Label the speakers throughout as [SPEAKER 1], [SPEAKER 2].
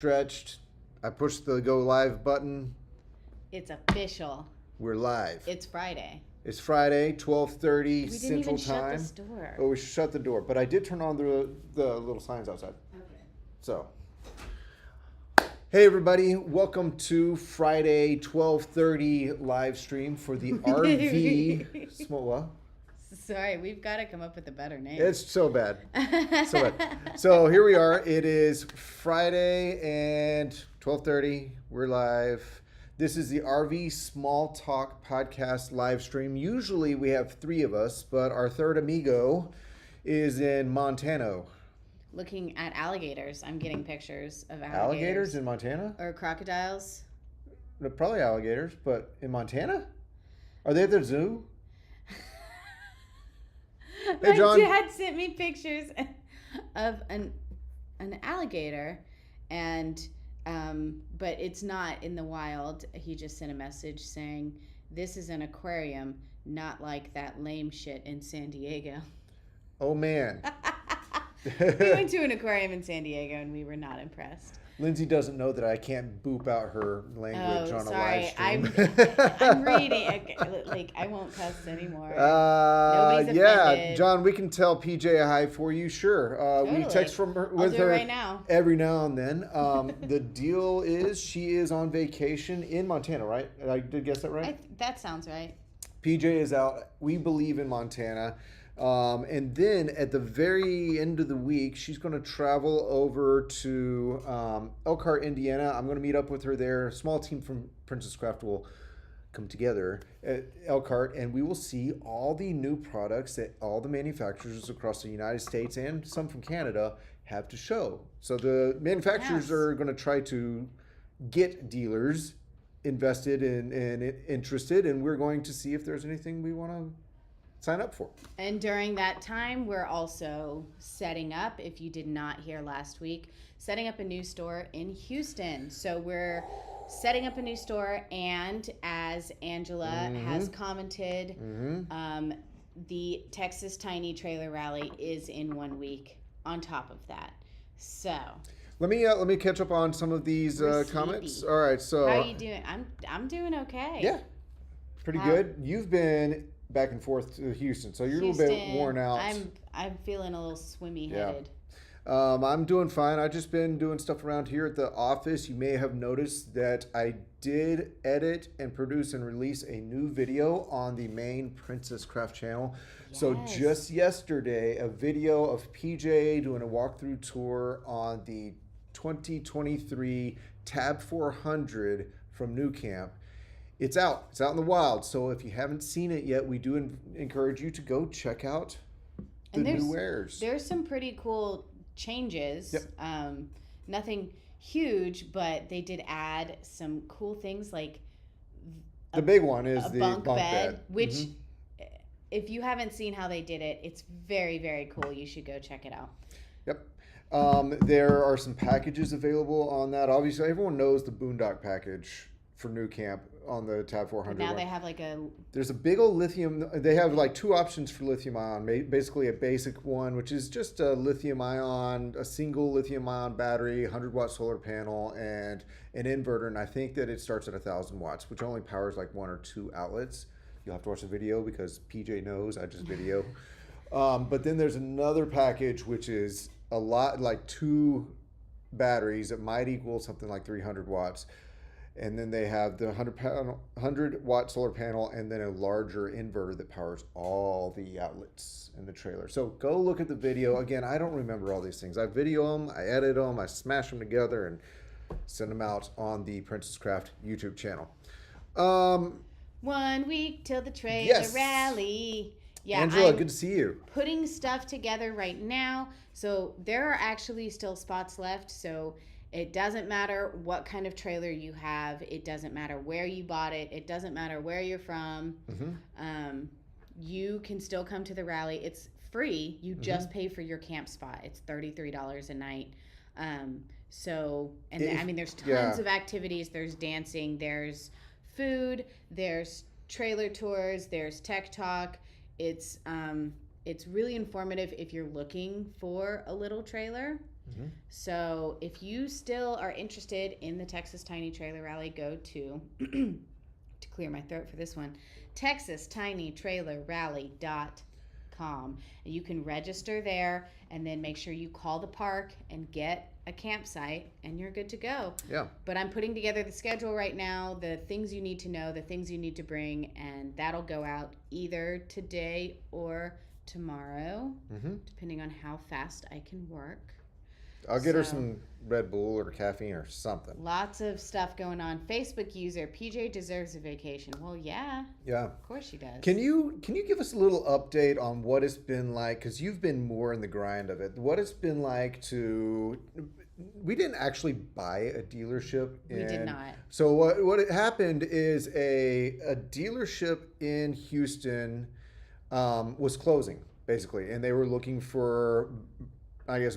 [SPEAKER 1] Stretched. I pushed the go live button.
[SPEAKER 2] It's official.
[SPEAKER 1] We're live.
[SPEAKER 2] It's Friday.
[SPEAKER 1] It's Friday, 12:30
[SPEAKER 2] We didn't
[SPEAKER 1] Central
[SPEAKER 2] even shut
[SPEAKER 1] Time.
[SPEAKER 2] this door.
[SPEAKER 1] Oh, we should shut the door. But I did turn on the little signs outside.
[SPEAKER 2] Okay.
[SPEAKER 1] So, hey everybody, welcome to Friday 12:30 live stream for the RV. What?
[SPEAKER 2] Sorry, we've got to come up with a better name.
[SPEAKER 1] It's so bad. So bad. So here we are. It is Friday and 12:30. We're live. This is the RV Small Talk podcast live stream. Usually we have three of us, but our third amigo is in Montana.
[SPEAKER 2] Looking at alligators. I'm getting pictures of alligators.
[SPEAKER 1] Alligators in Montana?
[SPEAKER 2] Or crocodiles.
[SPEAKER 1] They're probably alligators, but in Montana? Are they at the zoo?
[SPEAKER 2] My
[SPEAKER 1] John.
[SPEAKER 2] dad sent me pictures of an alligator, and but it's not in the wild. He just sent a message saying, "This is an aquarium, not like that lame shit in San Diego."
[SPEAKER 1] Oh man.
[SPEAKER 2] We went to an aquarium in San Diego, and we were not impressed.
[SPEAKER 1] Lindsay doesn't know that I can't boop out her language on a live stream.
[SPEAKER 2] I'm reading. Okay, like, I won't cuss anymore. Nobody's offended.
[SPEAKER 1] John, we can tell PJ a hi for you. Sure.
[SPEAKER 2] Totally.
[SPEAKER 1] We text from her
[SPEAKER 2] I'll
[SPEAKER 1] with
[SPEAKER 2] do
[SPEAKER 1] her
[SPEAKER 2] it right now.
[SPEAKER 1] every now and then. The deal is she is on vacation in Montana, right? I did guess that right?
[SPEAKER 2] That sounds right.
[SPEAKER 1] PJ is out, we believe, in Montana. And then at the very end of the week, she's going to travel over to Elkhart, Indiana. I'm going to meet up with her there. A small team from Princess Craft will come together at Elkhart, and we will see all the new products that all the manufacturers across the United States and some from Canada have to show. So the manufacturers are going to try to get dealers invested and interested, and we're going to see if there's anything we want to sign up for.
[SPEAKER 2] And during that time, we're also setting up, if you did not hear last week, setting up a new store in Houston. So we're setting up a new store, and as Angela has commented, the Texas Tiny Trailer Rally is in 1 week on top of that. So
[SPEAKER 1] let me catch up on some of these comments. All right, so
[SPEAKER 2] how are you doing? I'm doing okay.
[SPEAKER 1] Yeah, pretty good. You've been back and forth to Houston, so you're a little bit worn out.
[SPEAKER 2] I'm feeling a little swimmy headed.
[SPEAKER 1] I'm doing fine. I've just been doing stuff around here at the office. You may have noticed that I did edit and produce and release a new video on the main Princess Craft channel. Yes. So just yesterday, a video of PJ doing a walkthrough tour on the 2023 Tab 400 from New Camp. It's out. It's out in the wild. So if you haven't seen it yet, we do encourage you to go check out the new wares.
[SPEAKER 2] There's some pretty cool changes.
[SPEAKER 1] Yep.
[SPEAKER 2] Nothing huge, but they did add some cool things like
[SPEAKER 1] the big one is the
[SPEAKER 2] bunk bed, which if you haven't seen how they did it, it's very, very cool. You should go check it out.
[SPEAKER 1] Yep. There are some packages available on that. Obviously, everyone knows the Boondock Package for New Camp on the Tab 400.
[SPEAKER 2] But now they have
[SPEAKER 1] there's a big old lithium. They have like two options for lithium ion. Basically a basic one, which is just a lithium ion, a single lithium ion battery, 100-watt solar panel, and an inverter. And I think that it starts at 1,000 watts, which only powers like one or two outlets. You'll have to watch the video because PJ knows I just video. But then there's another package which is a lot, like two batteries that might equal something like 300 watts. And then they have the 100-watt solar panel and then a larger inverter that powers all the outlets in the trailer. So go look at the video. Again, I don't remember all these things. I video them, I edit them, I smash them together and send them out on the Princess Craft YouTube channel.
[SPEAKER 2] 1 week till the trailer rally. Yeah,
[SPEAKER 1] Angela, good to see you.
[SPEAKER 2] Putting stuff together right now. So there are actually still spots left. So it doesn't matter what kind of trailer you have. It doesn't matter where you bought it. It doesn't matter where you're from. You can still come to the rally. It's free. You just pay for your camp spot. It's $33 a night. There's tons of activities. There's dancing. There's food. There's trailer tours. There's tech talk. It's really informative if you're looking for a little trailer. So if you still are interested in the Texas Tiny Trailer Rally, go to, to clear my throat for this one, texastinytrailerrally.com. And you can register there and then make sure you call the park and get a campsite and you're good to go.
[SPEAKER 1] Yeah.
[SPEAKER 2] But I'm putting together the schedule right now, the things you need to know, the things you need to bring, and that'll go out either today or tomorrow, depending on how fast I can work.
[SPEAKER 1] I'll get her some Red Bull or caffeine or something.
[SPEAKER 2] Lots of stuff going on. Facebook user, PJ deserves a vacation. Well, yeah.
[SPEAKER 1] Yeah.
[SPEAKER 2] Of course she does.
[SPEAKER 1] Can you give us a little update on what it's been like? Because you've been more in the grind of it. What it's been like to... We didn't actually buy a dealership.
[SPEAKER 2] We did not.
[SPEAKER 1] So what had happened is a dealership in Houston was closing, basically. And they were looking for, I guess,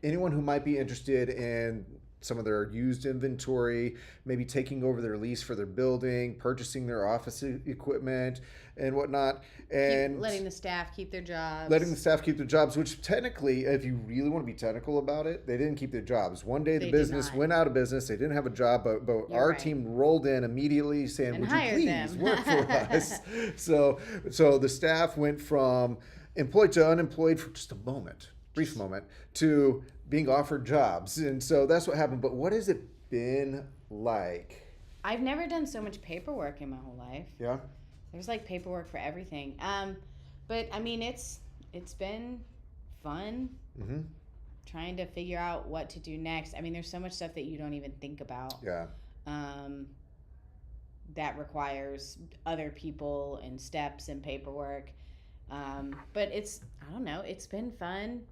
[SPEAKER 1] anyone who might be interested in some of their used inventory, maybe taking over their lease for their building, purchasing their office equipment and whatnot. And
[SPEAKER 2] letting the staff keep their jobs.
[SPEAKER 1] Which technically, if you really want to be technical about it, they didn't keep their jobs. One day the business went out of business. They didn't have a job, but our team rolled in immediately saying,
[SPEAKER 2] and
[SPEAKER 1] would you please work for us? So the staff went from employed to unemployed for just a moment. Brief moment, to being offered jobs. And so that's what happened. But what has it been like?
[SPEAKER 2] I've never done so much paperwork in my whole life.
[SPEAKER 1] Yeah?
[SPEAKER 2] There's like paperwork for everything. But I mean, it's been fun trying to figure out what to do next. I mean, there's so much stuff that you don't even think about.
[SPEAKER 1] Yeah.
[SPEAKER 2] That requires other people and steps and paperwork. But I don't know, it's been fun.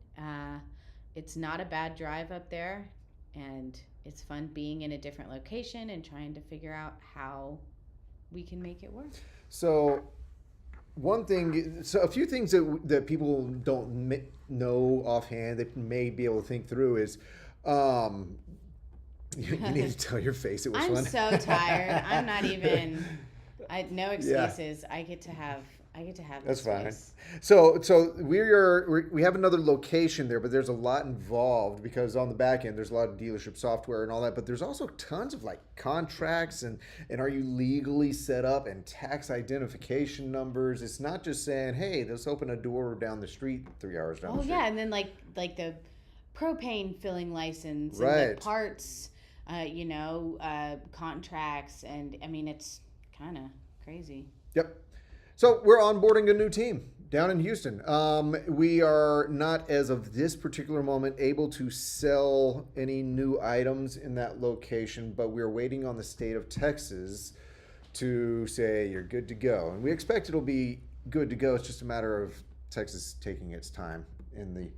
[SPEAKER 2] It's not a bad drive up there, and it's fun being in a different location and trying to figure out how we can make it work.
[SPEAKER 1] So a few things that people don't know offhand that may be able to think through is, you need to tell your face it was fun.
[SPEAKER 2] I'm so tired. I'm not even, no excuses. Yeah. I get to have
[SPEAKER 1] that's fine.
[SPEAKER 2] Space.
[SPEAKER 1] So we have another location there, but there's a lot involved because on the back end there's a lot of dealership software and all that, but there's also tons of like contracts and are you legally set up and tax identification numbers. It's not just saying, hey, let's open a door down the street 3 hours down the street. Oh
[SPEAKER 2] yeah, and then like the propane filling license
[SPEAKER 1] right.
[SPEAKER 2] and the parts, contracts, and I mean it's kind of crazy.
[SPEAKER 1] Yep. So we're onboarding a new team down in Houston. We are not, as of this particular moment, able to sell any new items in that location, but we're waiting on the state of Texas to say you're good to go. And we expect it'll be good to go. It's just a matter of Texas taking its time in the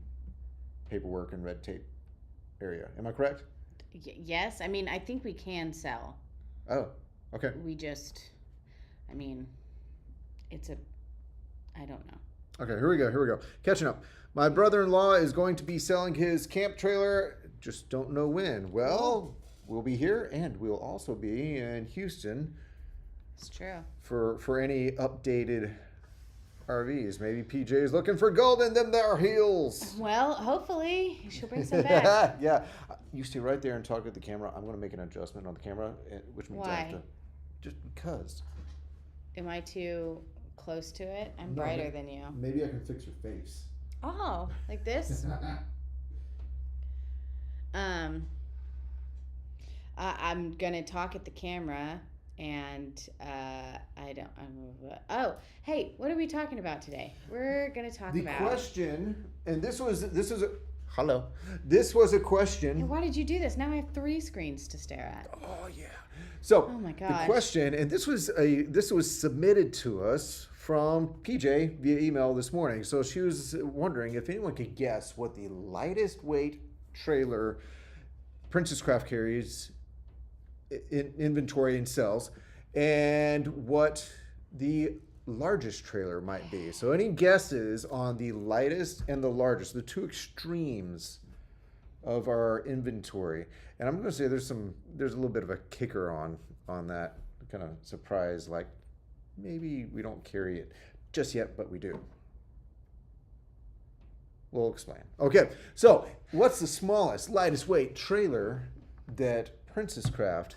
[SPEAKER 1] paperwork and red tape area. Am I correct?
[SPEAKER 2] Yes. I mean, I think we can sell.
[SPEAKER 1] Oh, okay.
[SPEAKER 2] I don't know.
[SPEAKER 1] Okay, here we go. Catching up. My brother-in-law is going to be selling his camp trailer. Just don't know when. Well, we'll be here, and we'll also be in Houston.
[SPEAKER 2] It's true.
[SPEAKER 1] For any updated RVs. Maybe PJ is looking for gold in them there heels.
[SPEAKER 2] Well, hopefully she'll bring some back.
[SPEAKER 1] Yeah. You stay right there and talk to the camera. I'm going to make an adjustment on the camera, which means I have to... Just because.
[SPEAKER 2] Am I too close to it? I'm brighter than you.
[SPEAKER 1] Maybe I can fix your face.
[SPEAKER 2] Oh, like this? I'm gonna talk at the camera, and hey, what are we talking about today? We're gonna talk about
[SPEAKER 1] the question, and this was a question.
[SPEAKER 2] And why did you do this? Now I have 3 screens to stare at.
[SPEAKER 1] Oh yeah. So
[SPEAKER 2] oh my gosh.
[SPEAKER 1] The question, and this was submitted to us from PJ via email this morning. So she was wondering if anyone could guess what the lightest weight trailer Princess Craft carries in inventory and sells, and what the largest trailer might be. So any guesses on the lightest and the largest, the two extremes of our inventory? And I'm going to say there's a little bit of a kicker on that kind of surprise, like maybe we don't carry it just yet, but we do. we'll explain. Okay, so what's the smallest, lightest weight trailer that Princess Craft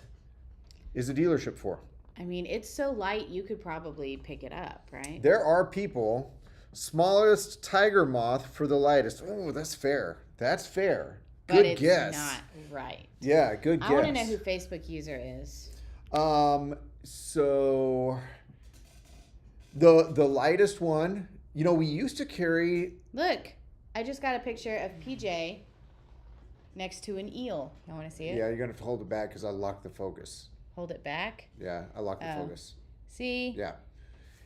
[SPEAKER 1] is a dealership for?
[SPEAKER 2] I mean, it's so light you could probably pick it up, right?
[SPEAKER 1] There are people, smallest tiger moth for the lightest. Oh, that's fair. That's fair.
[SPEAKER 2] But
[SPEAKER 1] Good
[SPEAKER 2] it's
[SPEAKER 1] guess.
[SPEAKER 2] not right.
[SPEAKER 1] Yeah, good guess.
[SPEAKER 2] I want to know who Facebook user is.
[SPEAKER 1] So the lightest one, you know, we used to carry.
[SPEAKER 2] Look, I just got a picture of PJ next to an eel. You want to see it?
[SPEAKER 1] Yeah, you're gonna have to hold it back because I locked the focus.
[SPEAKER 2] Hold it back.
[SPEAKER 1] Yeah, I locked the focus.
[SPEAKER 2] See?
[SPEAKER 1] Yeah,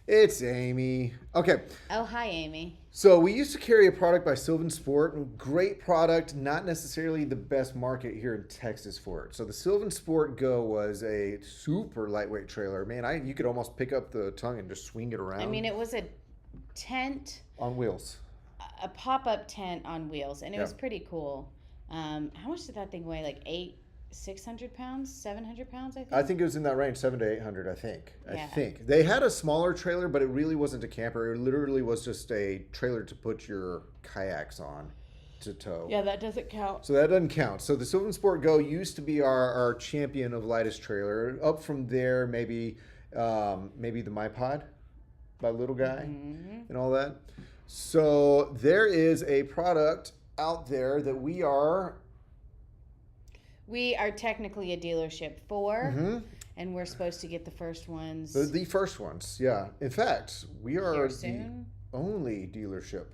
[SPEAKER 1] it's Amy. Okay.
[SPEAKER 2] Oh, hi, Amy.
[SPEAKER 1] So we used to carry a product by Sylvan Sport. Great product, not necessarily the best market here in Texas for it. So the Sylvan Sport Go was a super lightweight trailer. Man, you could almost pick up the tongue and just swing it around.
[SPEAKER 2] I mean, it was a tent,
[SPEAKER 1] on wheels.
[SPEAKER 2] a pop-up tent on wheels, and it was
[SPEAKER 1] Yeah.
[SPEAKER 2] pretty cool. How much did that thing weigh? Like 600 pounds, 700 pounds, I think?
[SPEAKER 1] I think it was in that range, 700 to 800, I think.
[SPEAKER 2] Yeah.
[SPEAKER 1] I think. They had a smaller trailer, but it really wasn't a camper. It literally was just a trailer to put your kayaks on to tow.
[SPEAKER 2] Yeah, that doesn't count.
[SPEAKER 1] So that doesn't count. So the Sylvan Sport Go used to be our champion of lightest trailer. Up from there, maybe the MyPod by Little Guy and all that. So there is a product out there that we are
[SPEAKER 2] technically a dealership for, and we're supposed to get the first ones
[SPEAKER 1] the first ones. Yeah. In fact, we are
[SPEAKER 2] here
[SPEAKER 1] the
[SPEAKER 2] soon.
[SPEAKER 1] only dealership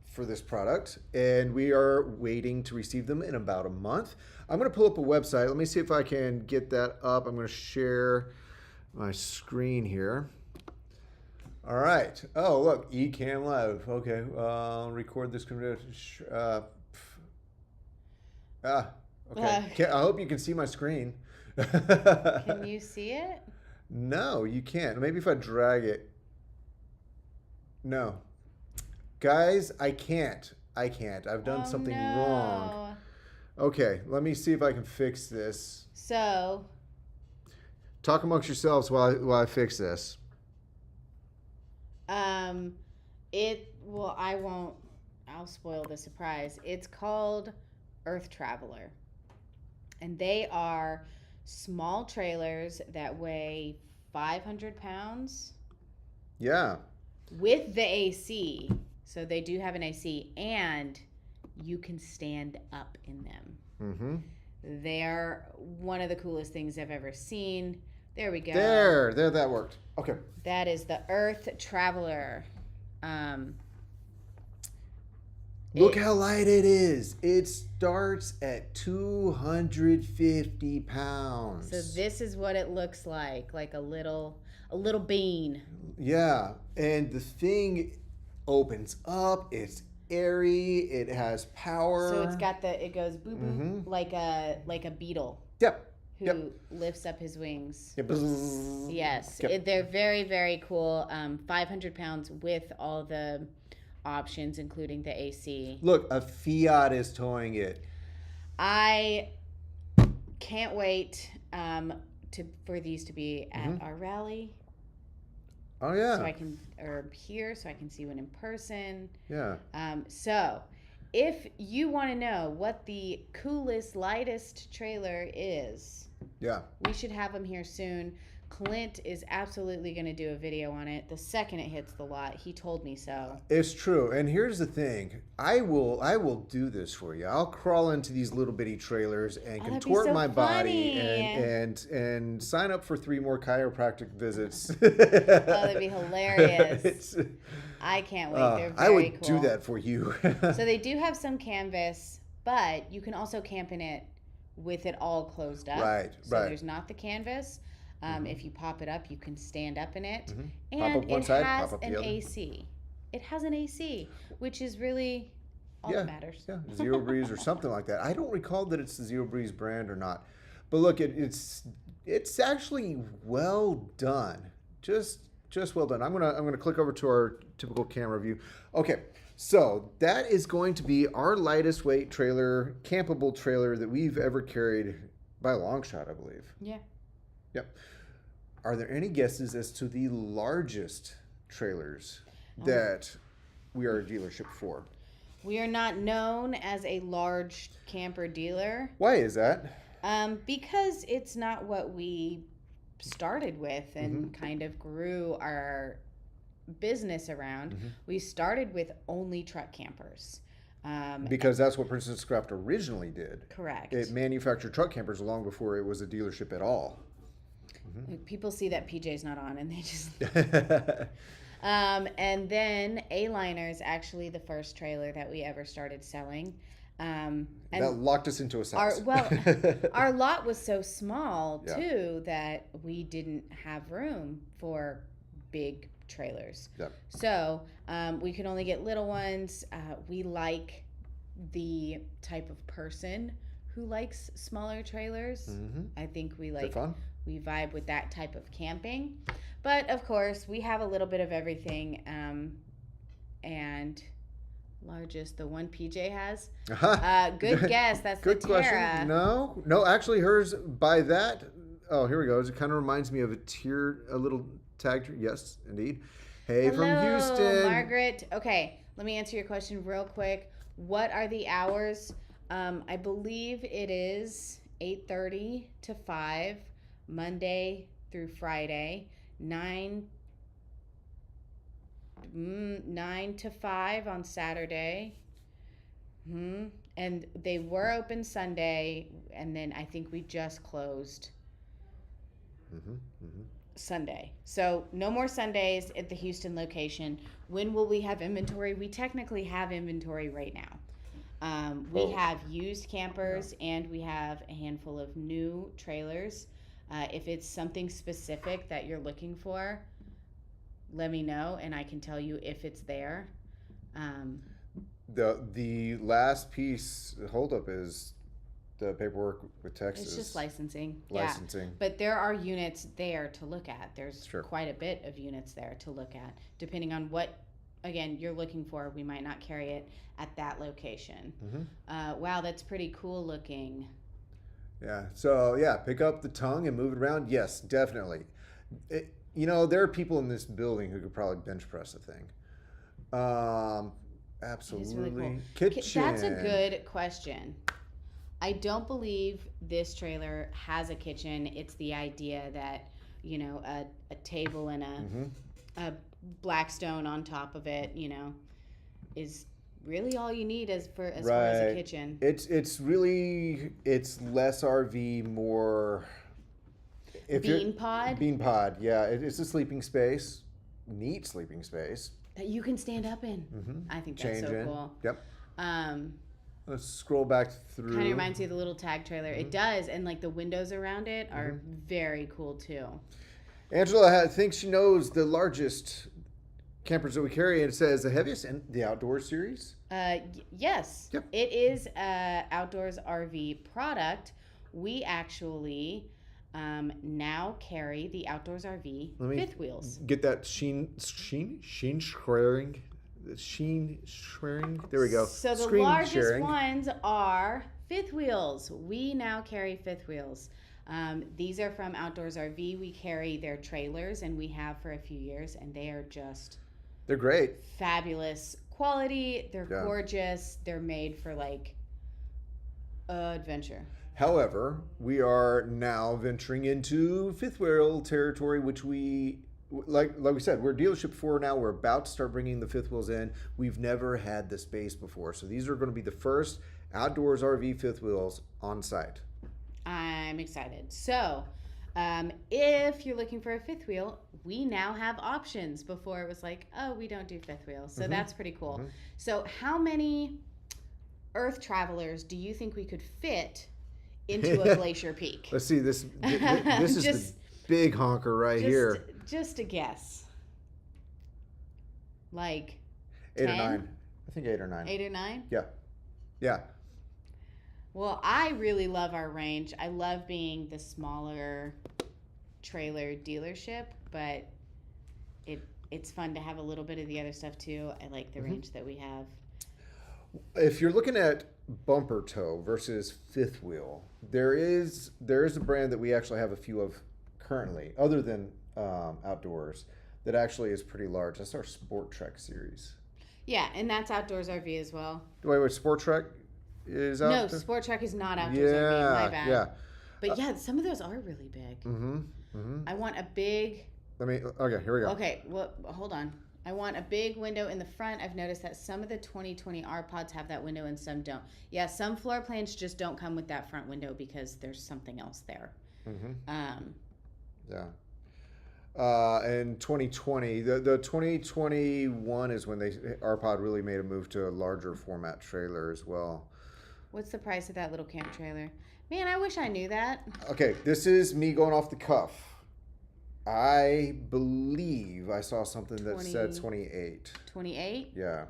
[SPEAKER 1] for this product, and we are waiting to receive them in about a month. I'm going to pull up a website. Let me see if I can get that up. I'm going to share my screen here. All right. Oh, look, Ecamm Live. Okay. Record this. Okay. I hope you can see my screen.
[SPEAKER 2] Can you see it?
[SPEAKER 1] No, you can't. Maybe if I drag it. No. Guys, I can't. I've done something wrong. Okay, let me see if I can fix this.
[SPEAKER 2] So,
[SPEAKER 1] Talk amongst yourselves while I fix this.
[SPEAKER 2] I won't, I'll spoil the surprise. It's called Earth Traveler. And they are small trailers that weigh 500 pounds.
[SPEAKER 1] Yeah.
[SPEAKER 2] With the AC. So they do have an AC, and you can stand up in them.
[SPEAKER 1] Mm-hmm.
[SPEAKER 2] They're one of the coolest things I've ever seen. There we go.
[SPEAKER 1] There, that worked. Okay.
[SPEAKER 2] That is the Earth Traveler.
[SPEAKER 1] Look how light it is. It starts at 250 pounds.
[SPEAKER 2] So this is what it looks like a little bean.
[SPEAKER 1] Yeah, and the thing opens up. It's airy. It has power.
[SPEAKER 2] So it's got it goes boo boo like a beetle.
[SPEAKER 1] Yep.
[SPEAKER 2] Who lifts up his wings.
[SPEAKER 1] Yep.
[SPEAKER 2] Yes,
[SPEAKER 1] Yep.
[SPEAKER 2] they're very, very cool. 500 pounds with all the options, including the AC.
[SPEAKER 1] Look, a Fiat is towing it.
[SPEAKER 2] I can't wait for these to be at our rally.
[SPEAKER 1] Oh yeah.
[SPEAKER 2] So I can see one in person.
[SPEAKER 1] Yeah.
[SPEAKER 2] So if you want to know what the coolest, lightest trailer is,
[SPEAKER 1] Yeah.
[SPEAKER 2] we should have them here soon. Clint is absolutely going to do a video on it the second it hits the lot. He told me so.
[SPEAKER 1] It's true. And here's the thing. I will do this for you. I'll crawl into these little bitty trailers and
[SPEAKER 2] that'd be
[SPEAKER 1] contort
[SPEAKER 2] so
[SPEAKER 1] my body
[SPEAKER 2] funny.
[SPEAKER 1] and sign up for 3 more chiropractic visits.
[SPEAKER 2] Oh, that'd be hilarious. I can't wait. They're very
[SPEAKER 1] I would
[SPEAKER 2] cool.
[SPEAKER 1] do that for you.
[SPEAKER 2] So they do have some canvas, but you can also camp in it with it all closed up.
[SPEAKER 1] Right,
[SPEAKER 2] So
[SPEAKER 1] right.
[SPEAKER 2] there's not the canvas. If you pop it up, you can stand up in it.
[SPEAKER 1] Pop
[SPEAKER 2] And
[SPEAKER 1] up one
[SPEAKER 2] it
[SPEAKER 1] side,
[SPEAKER 2] has
[SPEAKER 1] pop up the
[SPEAKER 2] an
[SPEAKER 1] other.
[SPEAKER 2] AC. It has an AC, which is really all that matters.
[SPEAKER 1] Yeah, Zero Breeze or something like that. I don't recall that it's the Zero Breeze brand or not. But look, it's actually well done. Just well done. I'm gonna click over to our typical camera view. Okay, so that is going to be our lightest weight trailer, campable trailer that we've ever carried by a long shot, I believe.
[SPEAKER 2] Yeah.
[SPEAKER 1] Yep. Are there any guesses as to the largest trailers that we are a dealership for?
[SPEAKER 2] We are not known as a large camper dealer.
[SPEAKER 1] Why is that?
[SPEAKER 2] Because it's not what we started with and kind of grew our business around. We started with only truck campers.
[SPEAKER 1] Because that's what Princess Craft originally did.
[SPEAKER 2] Correct.
[SPEAKER 1] It manufactured truck campers long before it was a dealership at all.
[SPEAKER 2] People see that PJ's not on and they just... and then A-Liner is actually the first trailer that we ever started selling. And
[SPEAKER 1] that locked us into a size.
[SPEAKER 2] Our lot was so small, too, that we didn't have room for big trailers.
[SPEAKER 1] Yep.
[SPEAKER 2] So we could only get little ones. We like the type of person who likes smaller trailers. I think we like...
[SPEAKER 1] They're fun.
[SPEAKER 2] We vibe with that type of camping. But, of course, we have a little bit of everything. And largest, the one PJ has. Good guess. That's
[SPEAKER 1] good
[SPEAKER 2] the Terra.
[SPEAKER 1] question. No, actually hers by that. Oh, here we go. It kind of reminds me of a little tag. Yes, indeed. Hey,
[SPEAKER 2] Hello,
[SPEAKER 1] from Houston.
[SPEAKER 2] Margaret. Okay, let me answer your question real quick. What are the hours? I believe it is 8:30 to 5, Monday through Friday, 9 to 5 on Saturday. And they were open Sunday, and then I think we just closed Sunday. So no more Sundays at the Houston location. When will we have inventory? We technically have inventory right now. We have used campers and we have a handful of new trailers. If it's something specific that you're looking for, let me know and I can tell you if it's there.
[SPEAKER 1] The last piece holdup is the paperwork with Texas.
[SPEAKER 2] It's just licensing.
[SPEAKER 1] Licensing.
[SPEAKER 2] Yeah. But there are units there to look at. There's
[SPEAKER 1] Sure.
[SPEAKER 2] quite a bit of units there to look at. Depending on what, again, you're looking for, we might not carry it at that location. Wow, that's pretty cool looking.
[SPEAKER 1] Yeah. So, pick up the tongue and move it around. Yes, definitely. There are people in this building who could probably bench press a thing. Absolutely.
[SPEAKER 2] It's really cool.
[SPEAKER 1] Kitchen.
[SPEAKER 2] That's a good question. I don't believe this trailer has a kitchen. It's the idea that, a table and a Blackstone on top of it, is really all you need as far as a kitchen.
[SPEAKER 1] It's less RV, more
[SPEAKER 2] Bean pod.
[SPEAKER 1] Bean pod, yeah. It's a sleeping space, neat sleeping space
[SPEAKER 2] That you can stand up in. I think that's so cool.
[SPEAKER 1] Yep. Let's scroll back through.
[SPEAKER 2] Kind of reminds me of the little tag trailer. It does, and like the windows around it are very cool too.
[SPEAKER 1] Angela thinks she knows the largest campers that we carry, and it says the heaviest in the outdoor series.
[SPEAKER 2] Yes.
[SPEAKER 1] Yep.
[SPEAKER 2] It is a outdoors RV product. We actually now carry the outdoors RV fifth wheels.
[SPEAKER 1] Get that sheen squaring. Sheen sharing. There we go.
[SPEAKER 2] So the
[SPEAKER 1] Screen
[SPEAKER 2] largest
[SPEAKER 1] sharing.
[SPEAKER 2] ones are fifth wheels. We now carry fifth wheels. These are from Outdoors RV. We carry their trailers, and we have for a few years, and they are just...
[SPEAKER 1] They're great.
[SPEAKER 2] Fabulous quality. They're gorgeous. They're made for, adventure.
[SPEAKER 1] However, we are now venturing into fifth wheel territory, which we... Like we said, we're a dealership 4 now. We're about to start bringing the fifth wheels in. We've never had the space before. So these are going to be the first outdoors RV fifth wheels on site.
[SPEAKER 2] I'm excited. So if you're looking for a fifth wheel, we now have options. Before it was like, oh, we don't do fifth wheels. So that's pretty cool. So how many Earth travelers do you think we could fit into a Glacier Peak?
[SPEAKER 1] Let's see. This is the big honker right here.
[SPEAKER 2] Just a guess. Like
[SPEAKER 1] 8
[SPEAKER 2] 10?
[SPEAKER 1] or 9. I think 8 or 9.
[SPEAKER 2] 8 or 9?
[SPEAKER 1] Yeah.
[SPEAKER 2] Well, I really love our range. I love being the smaller trailer dealership, but it's fun to have a little bit of the other stuff too. I like the range that we have.
[SPEAKER 1] If you're looking at bumper tow versus fifth wheel, there is a brand that we actually have a few of currently, other than outdoors, that actually is pretty large. That's our Sport Trek series.
[SPEAKER 2] Yeah, and that's outdoors RV as well.
[SPEAKER 1] Wait, Sport Trek is out
[SPEAKER 2] No,
[SPEAKER 1] there?
[SPEAKER 2] Sport Trek is not outdoors RV. My bad.
[SPEAKER 1] Yeah.
[SPEAKER 2] But yeah, some of those are really big. I want a big.
[SPEAKER 1] Okay, here we go.
[SPEAKER 2] Okay, well, hold on. I want a big window in the front. I've noticed that some of the 2020 R pods have that window and some don't. Yeah, some floor plans just don't come with that front window because there's something else there.
[SPEAKER 1] Yeah. And 2020, the 2021 is when R-Pod really made a move to a larger format trailer as well.
[SPEAKER 2] What's the price of that little camp trailer? Man, I wish I knew that.
[SPEAKER 1] Okay, this is me going off the cuff. I believe I saw something that said 28.
[SPEAKER 2] 28?
[SPEAKER 1] Yeah.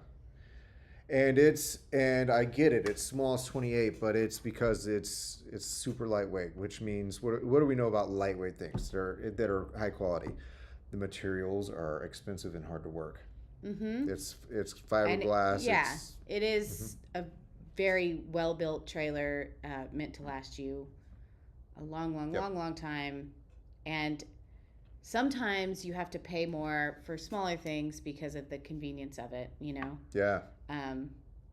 [SPEAKER 1] And I get it. It's small as 28, but it's because it's super lightweight, which means what do we know about lightweight things that are high quality? The materials are expensive and hard to work. It's fiberglass.
[SPEAKER 2] Yeah, it is a very well built trailer meant to last you a long time, and sometimes you have to pay more for smaller things because of the convenience of it.
[SPEAKER 1] Yeah.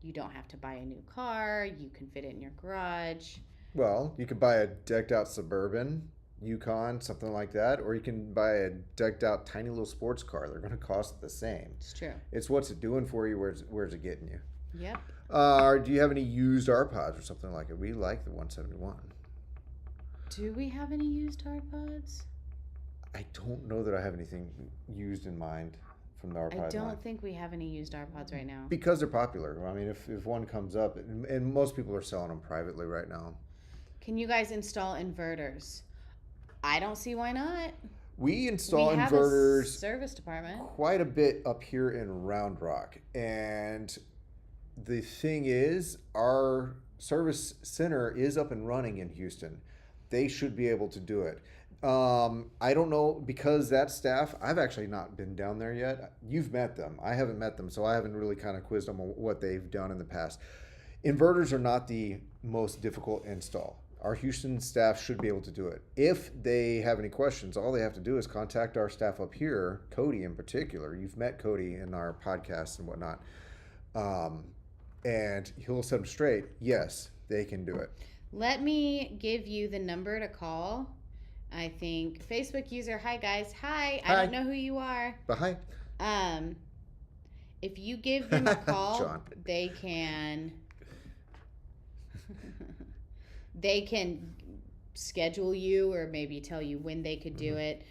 [SPEAKER 2] You don't have to buy a new car. You can fit it in your garage.
[SPEAKER 1] Well, you could buy a decked out Suburban, Yukon, something like that, or you can buy a decked out tiny little sports car. They're going to cost the same.
[SPEAKER 2] It's true.
[SPEAKER 1] It's what's it doing for you? Where's it getting you?
[SPEAKER 2] Yep.
[SPEAKER 1] Do you have any used R-Pods or something like it? We like the 171.
[SPEAKER 2] Do we have any used hard pods?
[SPEAKER 1] I don't know that I have anything used in mind from the R-Pod
[SPEAKER 2] I don't
[SPEAKER 1] line.
[SPEAKER 2] think we have any used R pods right now.
[SPEAKER 1] Because they're popular. I mean, if one comes up, and most people are selling them privately right now.
[SPEAKER 2] Can you guys install inverters? I don't see why not.
[SPEAKER 1] We install
[SPEAKER 2] we have
[SPEAKER 1] inverters
[SPEAKER 2] a service department
[SPEAKER 1] quite a bit up here in Round Rock. And the thing is, our service center is up and running in Houston. They should be able to do it. I don't know, because that staff, I've actually not been down there yet. You've met them. I haven't met them, so I haven't really kind of quizzed them on what they've done in the past. Inverters are not the most difficult install. Our Houston staff should be able to do it. If they have any questions, all they have to do is contact our staff up here, Cody in particular. You've met Cody in our podcasts and whatnot. And he'll set them straight. Yes, they can do it.
[SPEAKER 2] Let me give you the number to call. I think Facebook user, hi guys. Hi. I don't know who you are.
[SPEAKER 1] But hi.
[SPEAKER 2] If you give them a call,
[SPEAKER 1] John.
[SPEAKER 2] they can schedule you or maybe tell you when they could do it.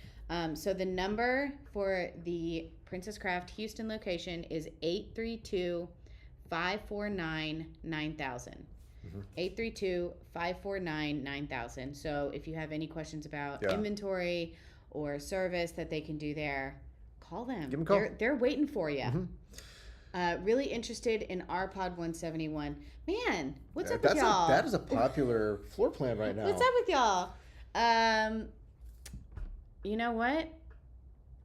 [SPEAKER 2] So the number for the Princess Craft Houston location is 832-549-9000. 832-549-9000. So if you have any questions about inventory or service that they can do there, call them.
[SPEAKER 1] Give them a call.
[SPEAKER 2] They're waiting for you. Really interested in R-Pod 171. Man, what's up with y'all?
[SPEAKER 1] That is a popular floor plan right now.
[SPEAKER 2] What's up with y'all? You know what?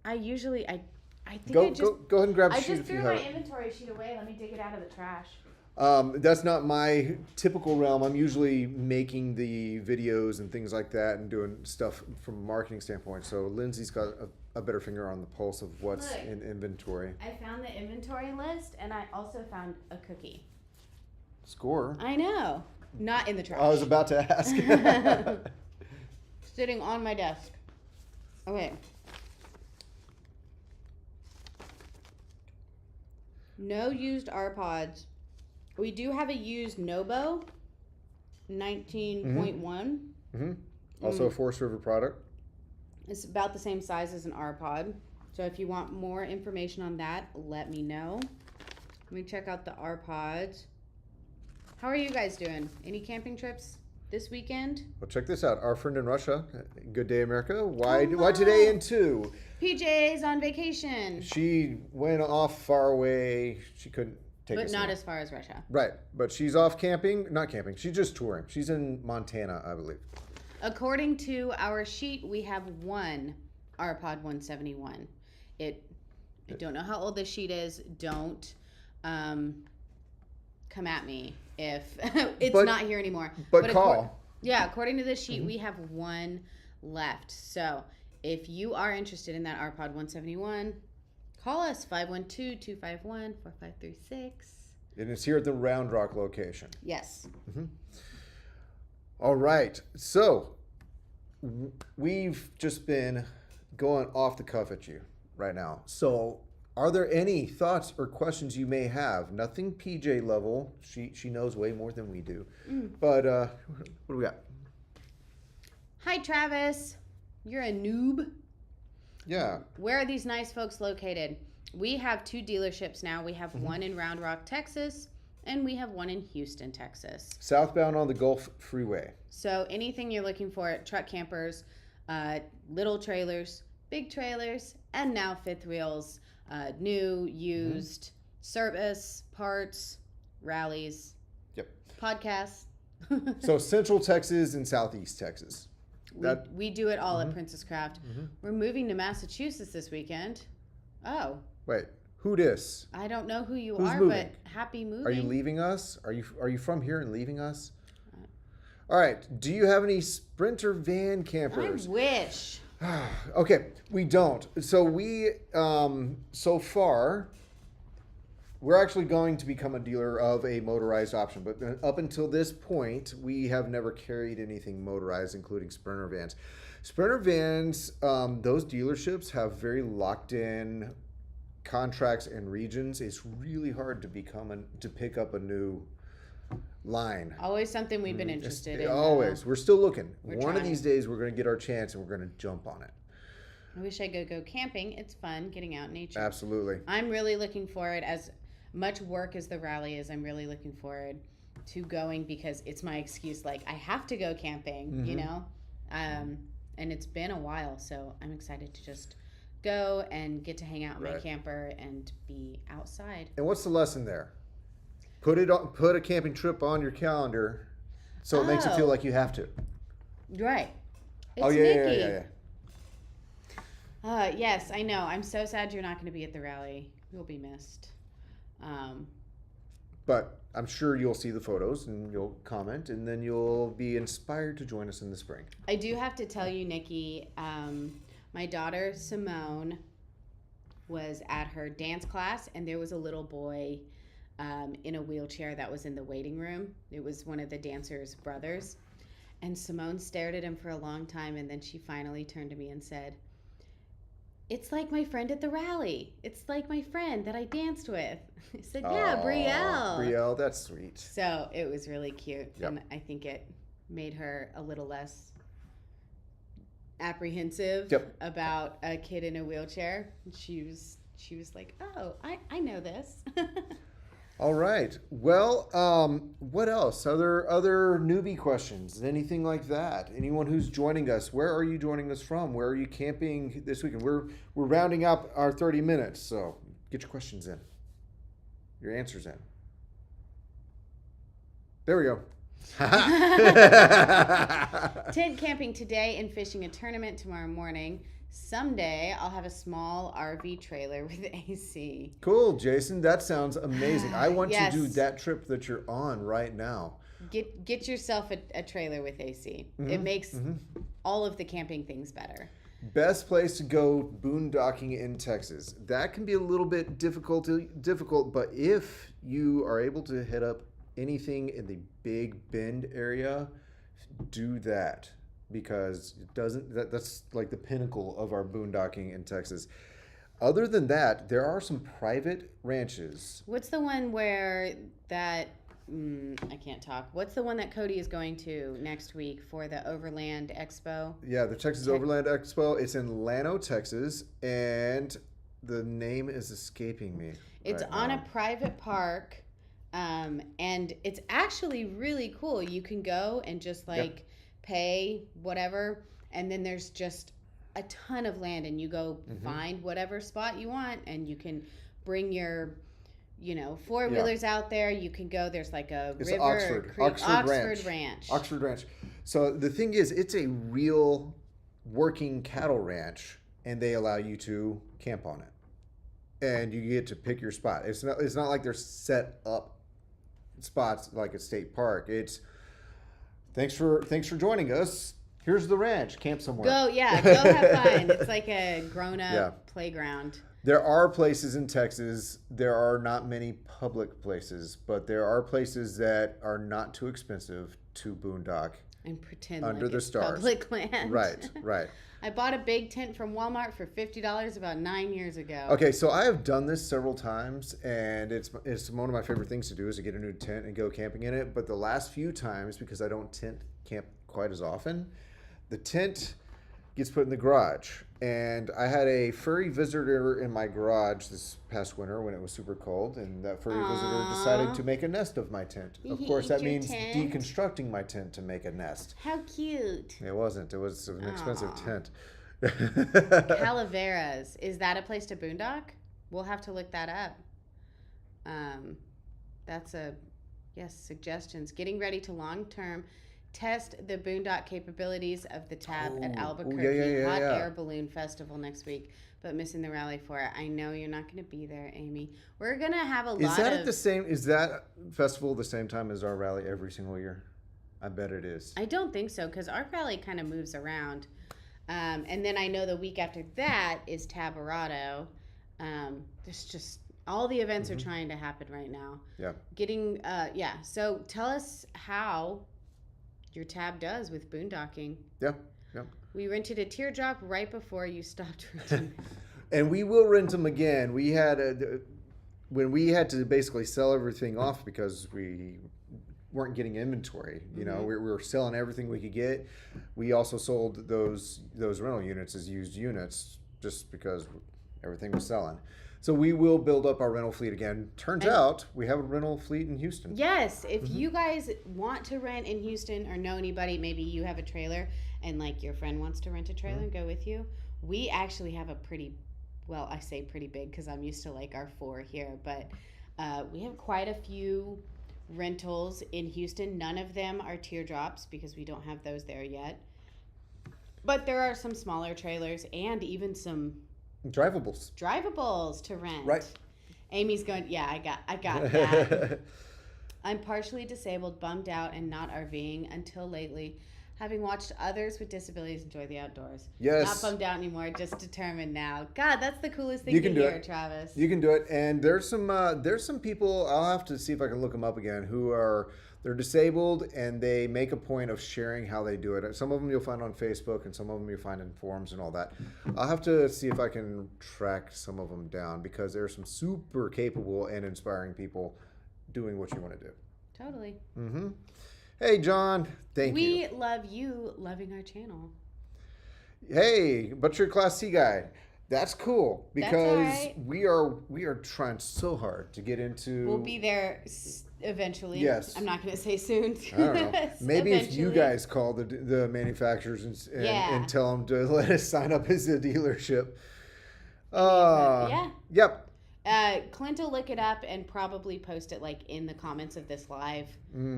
[SPEAKER 2] I think
[SPEAKER 1] go ahead and grab a sheet
[SPEAKER 2] just
[SPEAKER 1] if you
[SPEAKER 2] threw
[SPEAKER 1] have
[SPEAKER 2] my inventory sheet away. Let me dig it out of the trash.
[SPEAKER 1] That's not my typical realm. I'm usually making the videos and things like that and doing stuff from a marketing standpoint. So Lindsay's got a better finger on the pulse of what's in inventory.
[SPEAKER 2] I found the inventory list, and I also found a cookie.
[SPEAKER 1] Score.
[SPEAKER 2] I know. Not in the trash.
[SPEAKER 1] I was about to ask.
[SPEAKER 2] Sitting on my desk. Okay. No used R-Pods. We do have a used Nobo, 19.1.
[SPEAKER 1] Also a Forest River product.
[SPEAKER 2] It's about the same size as an R-Pod. So if you want more information on that, let me know. Let me check out the R-Pods. How are you guys doing? Any camping trips this weekend?
[SPEAKER 1] Well, check this out. Our friend in Russia, Good Day America. Why today in 2?
[SPEAKER 2] PJ's on vacation.
[SPEAKER 1] She went off far away. She couldn't take us.
[SPEAKER 2] But not as far as Russia.
[SPEAKER 1] Right. But she's off camping. Not camping. She's just touring. She's in Montana, I believe.
[SPEAKER 2] According to our sheet, we have one R-Pod 171. I don't know how old this sheet is. Don't come at me if it's not here anymore.
[SPEAKER 1] But call.
[SPEAKER 2] According to this sheet, we have one left. So if you are interested in that R-Pod 171, Call us 512-251-4536.
[SPEAKER 1] And it's here at the Round Rock location.
[SPEAKER 2] Yes.
[SPEAKER 1] All right. So we've just been going off the cuff at you right now. So are there any thoughts or questions you may have? Nothing PJ level. She knows way more than we do. But what do we got?
[SPEAKER 2] Hi, Travis. You're a noob.
[SPEAKER 1] Yeah.
[SPEAKER 2] Where are these nice folks located? We have 2 dealerships now. We have one in Round Rock, Texas, and we have one in Houston, Texas.
[SPEAKER 1] Southbound on the Gulf Freeway.
[SPEAKER 2] So anything you're looking for, truck campers, little trailers, big trailers, and now fifth wheels, new, used, service, parts, rallies, podcasts.
[SPEAKER 1] So Central Texas and Southeast Texas.
[SPEAKER 2] We do it all at Princess Craft. We're moving to Massachusetts this weekend. Oh.
[SPEAKER 1] Wait, who dis?
[SPEAKER 2] I don't know who you
[SPEAKER 1] Who's
[SPEAKER 2] are,
[SPEAKER 1] moving?
[SPEAKER 2] but happy moving.
[SPEAKER 1] Are you leaving us? Are you from here and leaving us? All right. Do you have any Sprinter van campers?
[SPEAKER 2] I wish.
[SPEAKER 1] Okay, we don't. So we so far we're actually going to become a dealer of a motorized option, but up until this point, we have never carried anything motorized, including Sprinter vans. Sprinter vans, those dealerships have very locked in contracts and regions. It's really hard to pick up a new line.
[SPEAKER 2] Always something we've been interested in.
[SPEAKER 1] Always. We're still looking. One of
[SPEAKER 2] trying.
[SPEAKER 1] these days, we're going to get our chance and we're going to jump on it.
[SPEAKER 2] I wish I could go camping. It's fun getting out in nature.
[SPEAKER 1] Absolutely.
[SPEAKER 2] I'm really looking forward, as much work as the rally is, I'm really looking forward to going because it's my excuse. Like, I have to go camping, you know? And it's been a while, so I'm excited to just go and get to hang out in my camper and be outside.
[SPEAKER 1] And what's the lesson there? Put a camping trip on your calendar so it makes it feel like you have to.
[SPEAKER 2] Right. It's
[SPEAKER 1] yeah.
[SPEAKER 2] Yes, I know. I'm so sad you're not going to be at the rally. You'll be missed.
[SPEAKER 1] But I'm sure you'll see the photos and you'll comment, and then you'll be inspired to join us in the spring.
[SPEAKER 2] I do have to tell you, Nikki, my daughter Simone was at her dance class, and there was a little boy in a wheelchair that was in the waiting room. It was one of the dancers' brothers. And Simone stared at him for a long time, and then she finally turned to me and said, "It's like my friend at the rally. It's like my friend that I danced with." I said, "Yeah, Brielle."
[SPEAKER 1] Brielle, that's sweet.
[SPEAKER 2] So it was really cute.
[SPEAKER 1] Yep.
[SPEAKER 2] And I think it made her a little less apprehensive about a kid in a wheelchair. She was like, "Oh, I know this."
[SPEAKER 1] All right. Well, what else? Other newbie questions? Anything like that? Anyone who's joining us? Where are you joining us from? Where are you camping this weekend? We're rounding up our 30 minutes, so get your questions in, your answers in. There we go.
[SPEAKER 2] Tent camping today and fishing a tournament tomorrow morning. Someday I'll have a small RV trailer with AC.
[SPEAKER 1] Cool, Jason. That sounds amazing. I want
[SPEAKER 2] Yes.
[SPEAKER 1] to do that trip that you're on right now.
[SPEAKER 2] Get yourself a trailer with AC. It makes all of the camping things better.
[SPEAKER 1] Best place to go boondocking in Texas. That can be a little bit difficult, but if you are able to hit up anything in the Big Bend area, do that. Because that's like the pinnacle of our boondocking in Texas. Other than that, there are some private ranches.
[SPEAKER 2] What's the one where that I can't talk. What's the one that Cody is going to next week for the Overland Expo?
[SPEAKER 1] Yeah, the Texas Overland Expo. It's in Llano, Texas, and the name is escaping me.
[SPEAKER 2] It's
[SPEAKER 1] right
[SPEAKER 2] on
[SPEAKER 1] now.
[SPEAKER 2] a private park, and it's actually really cool. You can go and just pay whatever, and then there's just a ton of land, and you go find whatever spot you want, and you can bring your four-wheelers out there. You can go, there's like a
[SPEAKER 1] It's
[SPEAKER 2] river,
[SPEAKER 1] Oxford
[SPEAKER 2] Ranch.
[SPEAKER 1] Oxford Ranch. So the thing is, it's a real working cattle ranch, and they allow you to camp on it, and you get to pick your spot. It's not like they're set up spots like a state park. It's thanks for joining us. Here's the ranch. Camp somewhere.
[SPEAKER 2] Go have fun. It's like a grown-up playground.
[SPEAKER 1] There are places in Texas. There are not many public places, but there are places that are not too expensive to boondock
[SPEAKER 2] And pretend
[SPEAKER 1] under
[SPEAKER 2] like
[SPEAKER 1] the
[SPEAKER 2] it's
[SPEAKER 1] stars.
[SPEAKER 2] public land.
[SPEAKER 1] Right, right.
[SPEAKER 2] I bought a big tent from Walmart for $50 about 9 years ago.
[SPEAKER 1] Okay, so I have done this several times, and it's one of my favorite things to do is to get a new tent and go camping in it. But the last few times, because I don't camp quite as often, the tent gets put in the garage. And I had a furry visitor in my garage this past winter when it was super cold, and that furry visitor decided to make a nest of my tent. Of course, that means deconstructing my tent to make a nest.
[SPEAKER 2] How cute.
[SPEAKER 1] It wasn't. It was an expensive tent.
[SPEAKER 2] Calaveras. Is that a place to boondock? We'll have to look that up. That's suggestions. Getting ready to long-term test the boondock capabilities of the Tab at Albuquerque Hot Air Balloon Festival next week, but missing the rally for it. I know you're not going to be there, Amy. We're going to have a lot of...
[SPEAKER 1] Is that festival the same time as our rally every single year? I bet it is.
[SPEAKER 2] I don't think so, because our rally kind of moves around. And then I know the week after that is Taberado. There's just... all the events are trying to happen right now.
[SPEAKER 1] Yeah.
[SPEAKER 2] So tell us how your Tab does with boondocking.
[SPEAKER 1] Yeah.
[SPEAKER 2] We rented a teardrop right before you stopped renting.
[SPEAKER 1] And we will rent them again. We had when we had to basically sell everything off because we weren't getting inventory. You know, we were selling everything we could get. We also sold those rental units as used units just because everything was selling. So we will build up our rental fleet again. Turns out we have a rental fleet in Houston.
[SPEAKER 2] Yes. If you guys want to rent in Houston or know anybody, maybe you have a trailer and like your friend wants to rent a trailer and go with you. We actually have a pretty, well, I say pretty big because I'm used to like our 4 here, but we have quite a few rentals in Houston. None of them are teardrops because we don't have those there yet. But there are some smaller trailers and even some drivables to rent.
[SPEAKER 1] Right.
[SPEAKER 2] Amy's going, yeah, I got that. I'm partially disabled, bummed out, and not RVing until lately. Having watched others with disabilities enjoy the outdoors.
[SPEAKER 1] Yes.
[SPEAKER 2] Not bummed out anymore, just determined now. God, that's the coolest thing to hear, Travis.
[SPEAKER 1] You can do it. And there's some people, I'll have to see if I can look them up again, they're disabled and they make a point of sharing how they do it. Some of them you'll find on Facebook and some of them you'll find in forums and all that. I'll have to see if I can track some of them down because there's some super capable and inspiring people doing what you want to do.
[SPEAKER 2] Totally.
[SPEAKER 1] Hey, John. Thank you.
[SPEAKER 2] We love you loving our channel.
[SPEAKER 1] Hey, but you're a Class C guy. That's cool because
[SPEAKER 2] That's all right.
[SPEAKER 1] we are trying so hard to get into.
[SPEAKER 2] We'll be there eventually.
[SPEAKER 1] Yes.
[SPEAKER 2] I'm not going to say soon.
[SPEAKER 1] I don't know. Maybe if you guys call the manufacturers and tell them to let us sign up as a dealership.
[SPEAKER 2] Yeah.
[SPEAKER 1] Yep.
[SPEAKER 2] Clint will look it up and probably post it like in the comments of this live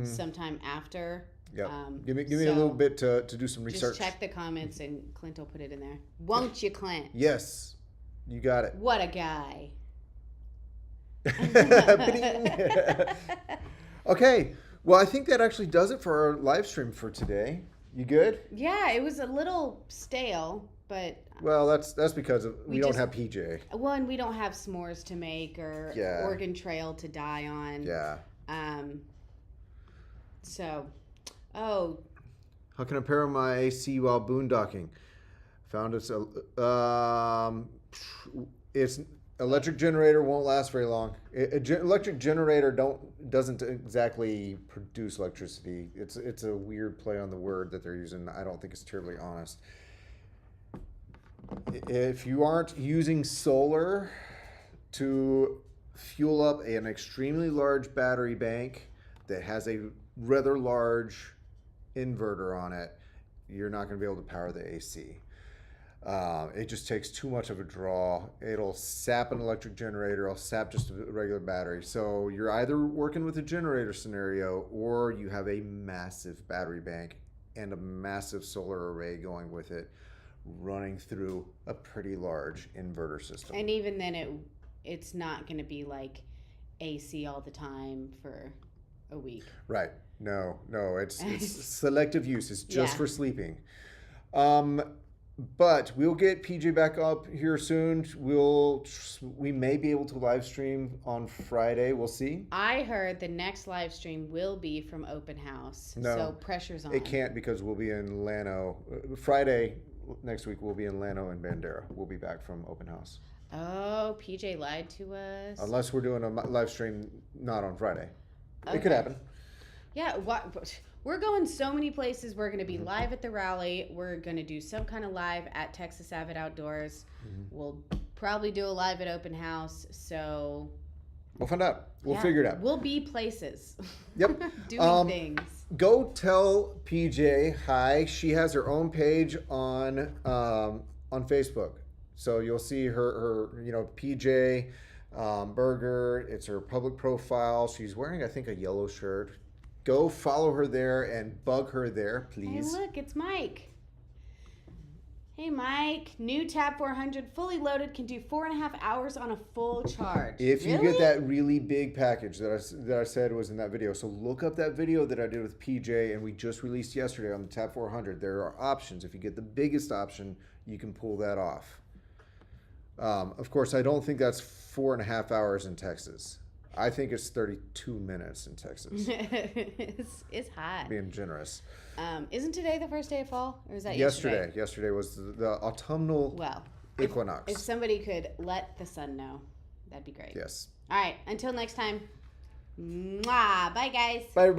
[SPEAKER 2] sometime after.
[SPEAKER 1] Yep. Give me a little bit to do some research.
[SPEAKER 2] Just check the comments and Clint will put it in there. Won't you, Clint?
[SPEAKER 1] Yes. You got it.
[SPEAKER 2] What a guy.
[SPEAKER 1] Okay. Well, I think that actually does it for our live stream for today. You good?
[SPEAKER 2] Yeah, it was a little stale, but...
[SPEAKER 1] Well, that's because we don't have PJ.
[SPEAKER 2] Well, and we don't have s'mores to make or Oregon Trail to die on.
[SPEAKER 1] Yeah.
[SPEAKER 2] So...
[SPEAKER 1] How can I pair my AC while boondocking? Found it's electric generator won't last very long. Electric generator doesn't exactly produce electricity. It's a weird play on the word that they're using. I don't think it's terribly honest. If you aren't using solar to fuel up an extremely large battery bank that has a rather large inverter on it, you're not going to be able to power the AC. It just takes too much of a draw. It'll sap an electric generator, it'll sap just a regular battery. So you're either working with a generator scenario or you have a massive battery bank and a massive solar array going with it, running through a pretty large inverter system.
[SPEAKER 2] And even then it's not going to be like AC all the time for a week.
[SPEAKER 1] Right. No, it's selective use. It's just for sleeping. But we'll get PJ back up here soon. We may be able to live stream on Friday. We'll see.
[SPEAKER 2] I heard the next live stream will be from open house.
[SPEAKER 1] No,
[SPEAKER 2] so pressure's on.
[SPEAKER 1] It can't because we'll be in Llano. Friday next week we'll be in Llano and Bandera. We'll be back from open house.
[SPEAKER 2] Oh, PJ lied to us.
[SPEAKER 1] Unless we're doing a live stream not on Friday.
[SPEAKER 2] Okay.
[SPEAKER 1] It could happen.
[SPEAKER 2] Yeah, we're going so many places. We're going to be live at the rally. We're going to do some kind of live at Texas Avid Outdoors. We'll probably do a live at open house. So
[SPEAKER 1] we'll find out. We'll figure it out.
[SPEAKER 2] We'll be places.
[SPEAKER 1] Yep.
[SPEAKER 2] Doing things.
[SPEAKER 1] Go tell PJ hi. She has her own page on Facebook. So you'll see her PJ Burger. It's her public profile. She's wearing, I think, a yellow shirt. Go follow her there and bug her there, please.
[SPEAKER 2] Hey, look, it's Mike. Hey, Mike. New Tab 400, fully loaded, can do 4.5 hours on a full charge.
[SPEAKER 1] If you get that really big package that I said was in that video. So look up that video that I did with PJ and we just released yesterday on the Tab 400. There are options. If you get the biggest option, you can pull that off. Of course, I don't think that's 4.5 hours in Texas. I think it's 32 minutes in Texas.
[SPEAKER 2] It's hot.
[SPEAKER 1] Being generous.
[SPEAKER 2] Isn't today the first day of fall? Or is that
[SPEAKER 1] yesterday? Yesterday was the autumnal equinox.
[SPEAKER 2] If somebody could let the sun know, that'd be great.
[SPEAKER 1] Yes.
[SPEAKER 2] All right. Until next time. Mwah. Bye, guys.
[SPEAKER 1] Bye, everybody.